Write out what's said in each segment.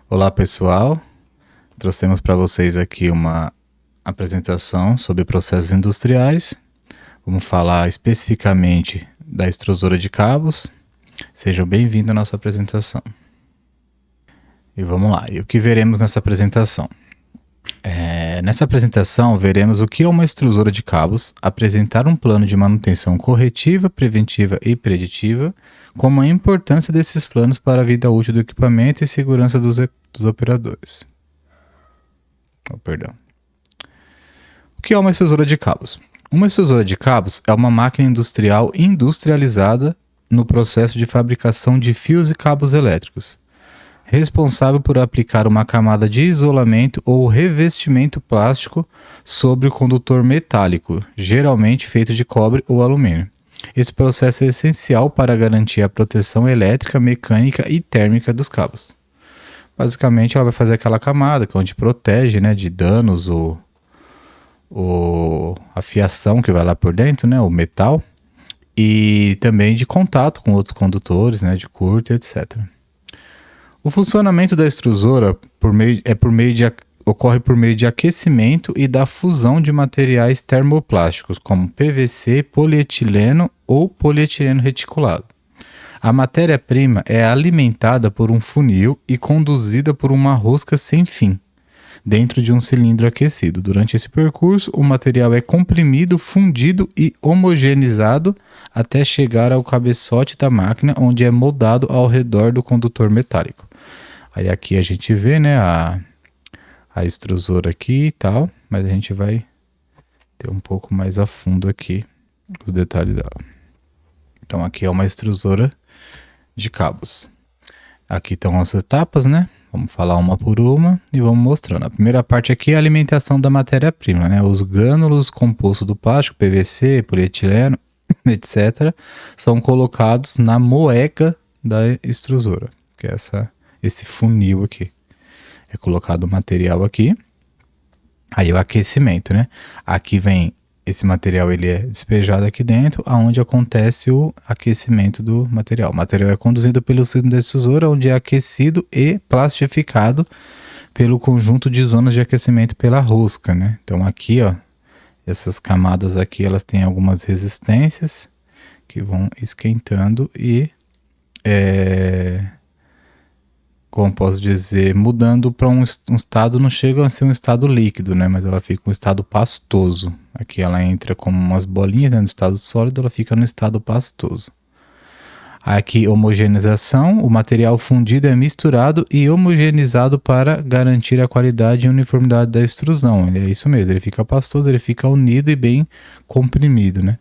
Olá pessoal, trouxemos para vocês aqui uma apresentação sobre processos industriais. Vamos falar especificamente da extrusora de cabos. Sejam bem-vindos à nossa apresentação. E vamos lá, e o que veremos nessa apresentação? Nessa apresentação veremos o que é uma extrusora de cabos, apresentar um plano de manutenção corretiva, preventiva e preditiva, como a importância desses planos para a vida útil do equipamento e segurança dos operadores. O que é uma extrusora de cabos? Uma extrusora de cabos é uma máquina industrial industrializada no processo de fabricação de fios e cabos elétricos, responsável por aplicar uma camada de isolamento ou revestimento plástico sobre o condutor metálico, geralmente feito de cobre ou alumínio. Esse processo é essencial para garantir a proteção elétrica, mecânica e térmica dos cabos. Basicamente, ela vai fazer aquela camada que é onde protege, né, de danos ou a fiação que vai lá por dentro, né, o metal, e também de contato com outros condutores, né, de curto, etc. O funcionamento da extrusora ocorre por meio de aquecimento e da fusão de materiais termoplásticos, como PVC, polietileno ou polietileno reticulado. A matéria-prima é alimentada por um funil e conduzida por uma rosca sem fim, dentro de um cilindro aquecido. Durante esse percurso, o material é comprimido, fundido e homogeneizado até chegar ao cabeçote da máquina, onde é moldado ao redor do condutor metálico. Aí aqui a gente vê, né, a extrusora aqui e tal, mas a gente vai ter um pouco mais a fundo aqui os detalhes dela. Então aqui é uma extrusora de cabos. Aqui estão as etapas, né? Vamos falar uma por uma e vamos mostrando. A primeira parte aqui é a alimentação da matéria-prima, né? Os grânulos compostos do plástico, PVC, polietileno, etc., são colocados na moega da extrusora, que é esse funil aqui. É colocado o material aqui. Aí o aquecimento, né? Aqui vem esse material, ele é despejado aqui dentro, aonde acontece o aquecimento do material. O material é conduzido pelo cilindro da extrusora, onde é aquecido e plastificado pelo conjunto de zonas de aquecimento pela rosca, né? Então aqui, ó, essas camadas aqui, elas têm algumas resistências que vão esquentando e como posso dizer, mudando para um estado, não chega a ser um estado líquido, né? Mas ela fica um estado pastoso. Aqui ela entra como umas bolinhas, né? No estado sólido, ela fica no estado pastoso. Aqui, homogeneização, o material fundido é misturado e homogeneizado para garantir a qualidade e uniformidade da extrusão. É isso mesmo, ele fica pastoso, ele fica unido e bem comprimido, né?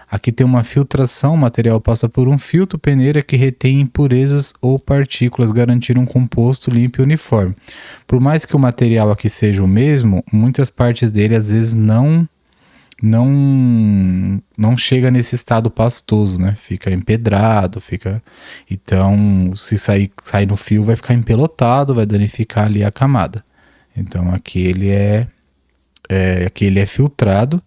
Aqui tem uma filtração, o material passa por um filtro peneira que retém impurezas ou partículas, garantindo um composto limpo e uniforme. Por mais que o material aqui seja o mesmo, muitas partes dele às vezes não chega nesse estado pastoso, né? Fica empedrado, então se sair no fio vai ficar empelotado, vai danificar ali a camada. Então aqui ele é filtrado.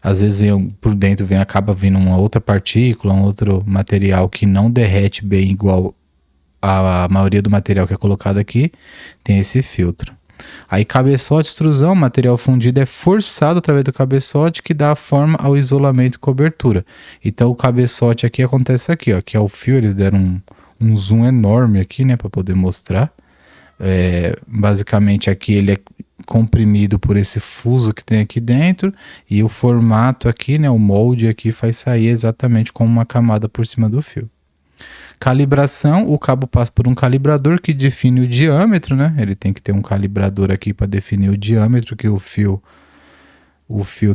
Às vezes por dentro acaba vindo uma outra partícula, um outro material que não derrete bem igual a maioria do material que é colocado aqui, tem esse filtro. Aí cabeçote, extrusão, material fundido é forçado através do cabeçote que dá forma ao isolamento e cobertura. Então o cabeçote aqui acontece aqui, ó, que é o fio, eles deram um zoom enorme aqui, né, para poder mostrar. Basicamente aqui ele é comprimido por esse fuso que tem aqui dentro e o formato aqui, né, o molde aqui faz sair exatamente como uma camada por cima do fio. Calibração, o cabo passa por um calibrador que define o diâmetro, né? Ele tem que ter um calibrador aqui para definir o diâmetro que o fio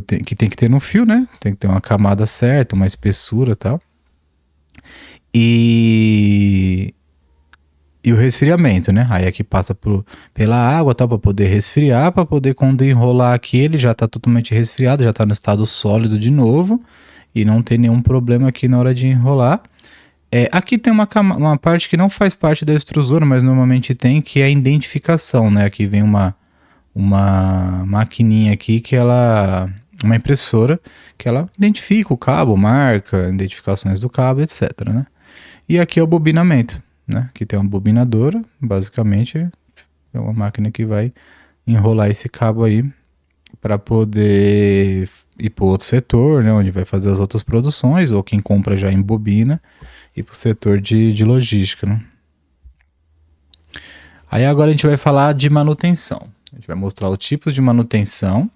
tem que ter no fio, né? Tem que ter uma camada certa, uma espessura e tal. E o resfriamento, né? Aí aqui passa pela água, tal, para poder resfriar, para poder quando enrolar aqui ele já está totalmente resfriado, já está no estado sólido de novo e não tem nenhum problema aqui na hora de enrolar. Aqui tem uma parte que não faz parte da extrusora, mas normalmente tem, que é a identificação, né? Aqui vem uma maquininha aqui que uma impressora que ela identifica o cabo, marca, identificações do cabo, etc, né? E aqui é o bobinamento, né? Que tem uma bobinadora, basicamente É uma máquina que vai enrolar esse cabo aí para poder ir para o outro setor, né, onde vai fazer as outras produções, ou quem compra já em bobina, e para o setor de logística, né? Aí agora a gente vai falar de manutenção. A gente vai mostrar os tipos de manutenção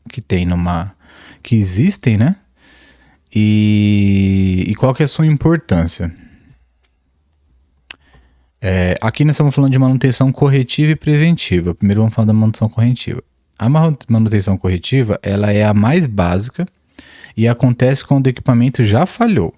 que tem que existem, né? E qual que é a sua importância. Aqui nós estamos falando de manutenção corretiva e preventiva. Primeiro vamos falar da manutenção corretiva. A manutenção corretiva, ela é a mais básica e acontece quando o equipamento já falhou.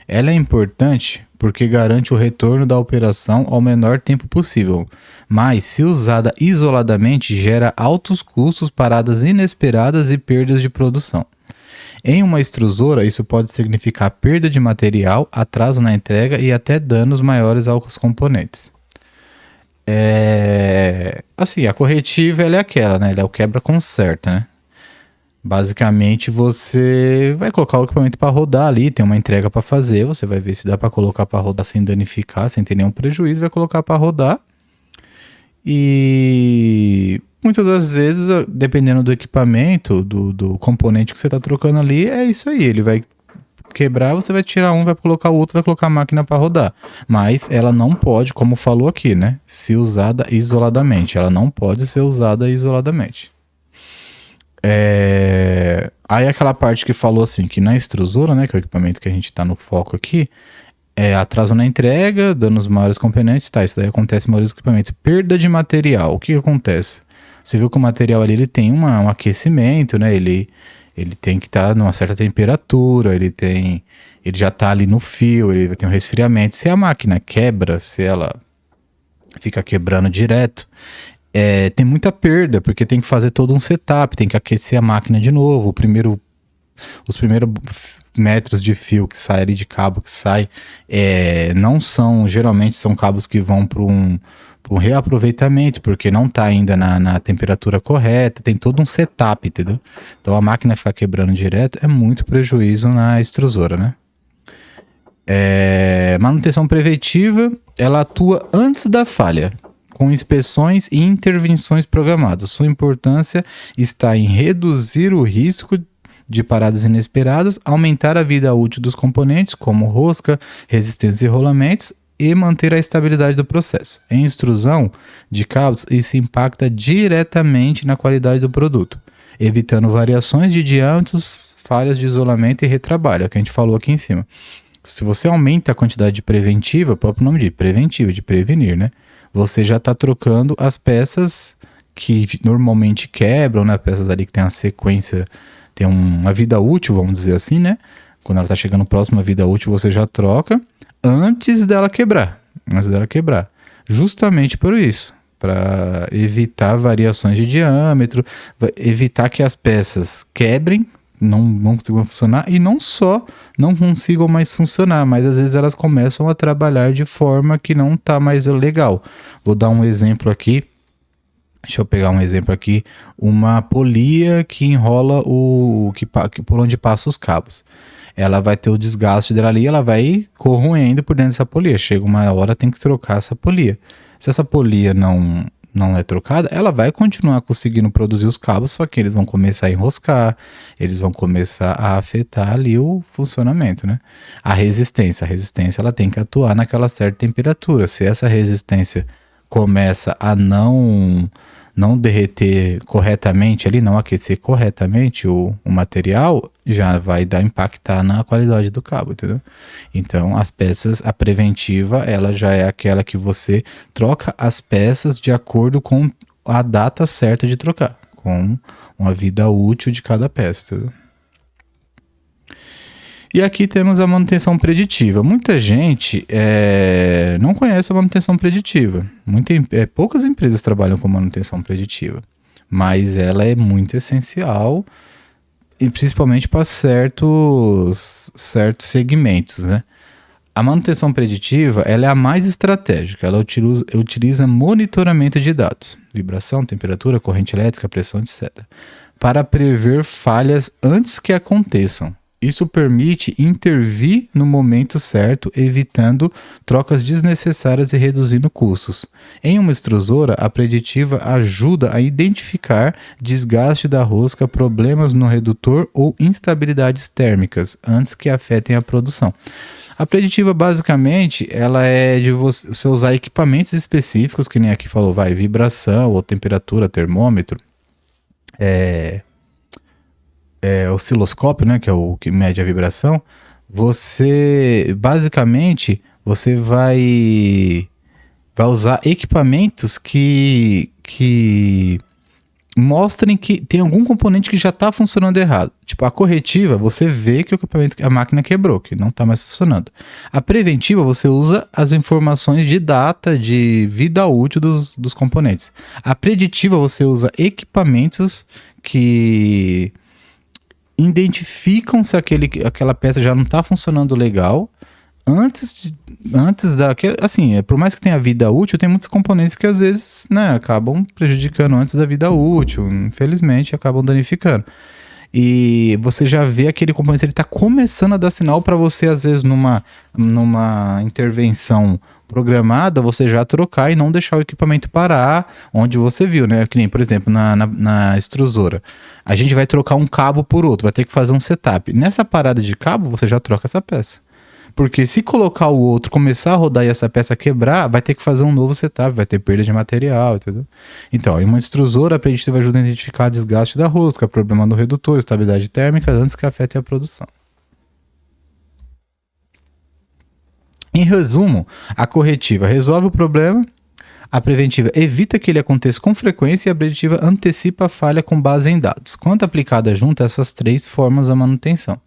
Ela é importante porque garante o retorno da operação ao menor tempo possível, mas se usada isoladamente gera altos custos, paradas inesperadas e perdas de produção. Em uma extrusora, isso pode significar perda de material, atraso na entrega e até danos maiores aos componentes. Assim, a corretiva ela é aquela, né? Ela é o quebra-conserta, né? Basicamente, você vai colocar o equipamento para rodar ali, tem uma entrega para fazer, você vai ver se dá para colocar para rodar sem danificar, sem ter nenhum prejuízo, vai colocar para rodar. E muitas das vezes, dependendo do equipamento, do componente que você está trocando ali, é isso aí, ele vai quebrar, você vai tirar um, vai colocar o outro, vai colocar a máquina para rodar. Mas ela não pode, como falou aqui, né, ser usada isoladamente, ela não pode ser usada isoladamente. Aí aquela parte que falou assim, que na extrusora, né, que é o equipamento que a gente tá no foco aqui, atraso na entrega, danos maiores componentes, tá, isso daí acontece em maioria dos equipamentos. Perda de material, o que acontece? Você viu que o material ali, ele tem um aquecimento, né, ele tem que estar numa certa temperatura, ele já tá ali no fio, ele vai ter um resfriamento. Se a máquina quebra, se ela fica quebrando direto, tem muita perda, porque tem que fazer todo um setup, tem que aquecer a máquina de novo. Os primeiros metros de fio que sai ali, de cabo que sai, geralmente são cabos que vão para um reaproveitamento, porque não está ainda na temperatura correta, tem todo um setup, entendeu? Então a máquina ficar quebrando direto é muito prejuízo na extrusora, né? Manutenção preventiva, ela atua antes da falha, com inspeções e intervenções programadas. Sua importância está em reduzir o risco de paradas inesperadas, aumentar a vida útil dos componentes, como rosca, resistência e rolamentos, e manter a estabilidade do processo. Em extrusão de cabos, isso impacta diretamente na qualidade do produto, evitando variações de diâmetros, falhas de isolamento e retrabalho, é o que a gente falou aqui em cima. Se você aumenta a quantidade de preventiva, o próprio nome de preventiva, de prevenir, né? Você já está trocando as peças que normalmente quebram, né? Peças ali que tem uma sequência, tem uma vida útil, vamos dizer assim, né? Quando ela está chegando próxima à vida útil, você já troca antes dela quebrar. Justamente por isso, para evitar variações de diâmetro, evitar que as peças quebrem, não consigam funcionar, e não só não consigam mais funcionar, mas às vezes elas começam a trabalhar de forma que não está mais legal. Vou dar um exemplo aqui. Deixa eu pegar um exemplo aqui. Uma polia que enrola por onde passa os cabos. Ela vai ter o desgaste dela ali, ela vai corroendo por dentro dessa polia. Chega uma hora, tem que trocar essa polia. Se essa polia não é trocada, ela vai continuar conseguindo produzir os cabos, só que eles vão começar a enroscar, eles vão começar a afetar ali o funcionamento, né? A resistência ela tem que atuar naquela certa temperatura. Se essa resistência começa a não derreter corretamente ali, não aquecer corretamente o material, já vai impactar na qualidade do cabo, entendeu? Então, as peças, a preventiva, ela já é aquela que você troca as peças de acordo com a data certa de trocar, com uma vida útil de cada peça, entendeu? E aqui temos a manutenção preditiva. Muita gente não conhece a manutenção preditiva. Poucas empresas trabalham com manutenção preditiva, mas ela é muito essencial, e principalmente para certos segmentos, né? A manutenção preditiva, ela é a mais estratégica. Ela utiliza monitoramento de dados, vibração, temperatura, corrente elétrica, pressão, etc., para prever falhas antes que aconteçam. Isso permite intervir no momento certo, evitando trocas desnecessárias e reduzindo custos. Em uma extrusora, a preditiva ajuda a identificar desgaste da rosca, problemas no redutor ou instabilidades térmicas antes que afetem a produção. A preditiva, basicamente, ela é de você usar equipamentos específicos, que nem aqui falou, vibração ou temperatura, termômetro, osciloscópio, né, que é o que mede a vibração. Você, basicamente, você vai usar equipamentos que mostrem que tem algum componente que já está funcionando errado. Tipo, a corretiva, você vê que o equipamento, a máquina quebrou, que não está mais funcionando. A preventiva, você usa as informações de data, de vida útil dos componentes. A preditiva, você usa equipamentos que identificam se aquela peça já não está funcionando legal antes da... Assim, por mais que tenha vida útil, tem muitos componentes que às vezes, né, acabam prejudicando antes da vida útil, infelizmente acabam danificando. E você já vê aquele componente, ele está começando a dar sinal para você, às vezes, numa intervenção programada, você já trocar e não deixar o equipamento parar onde você viu, né? Que nem, por exemplo, na extrusora. A gente vai trocar um cabo por outro, vai ter que fazer um setup. Nessa parada de cabo, você já troca essa peça. Porque se colocar o outro, começar a rodar e essa peça quebrar, vai ter que fazer um novo setup, vai ter perda de material, entendeu? Então, em uma extrusora, a preditiva ajuda a identificar desgaste da rosca, problema no redutor, estabilidade térmica, antes que afete a produção. Em resumo, a corretiva resolve o problema, a preventiva evita que ele aconteça com frequência e a preditiva antecipa a falha com base em dados. Quando aplicada junto, essas três formas a manutenção.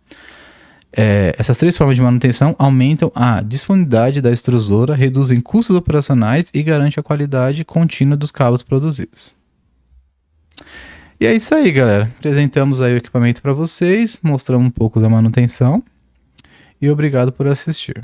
Essas três formas de manutenção aumentam a disponibilidade da extrusora, reduzem custos operacionais e garantem a qualidade contínua dos cabos produzidos. E é isso aí, galera. Apresentamos aí o equipamento para vocês, mostramos um pouco da manutenção e obrigado por assistir.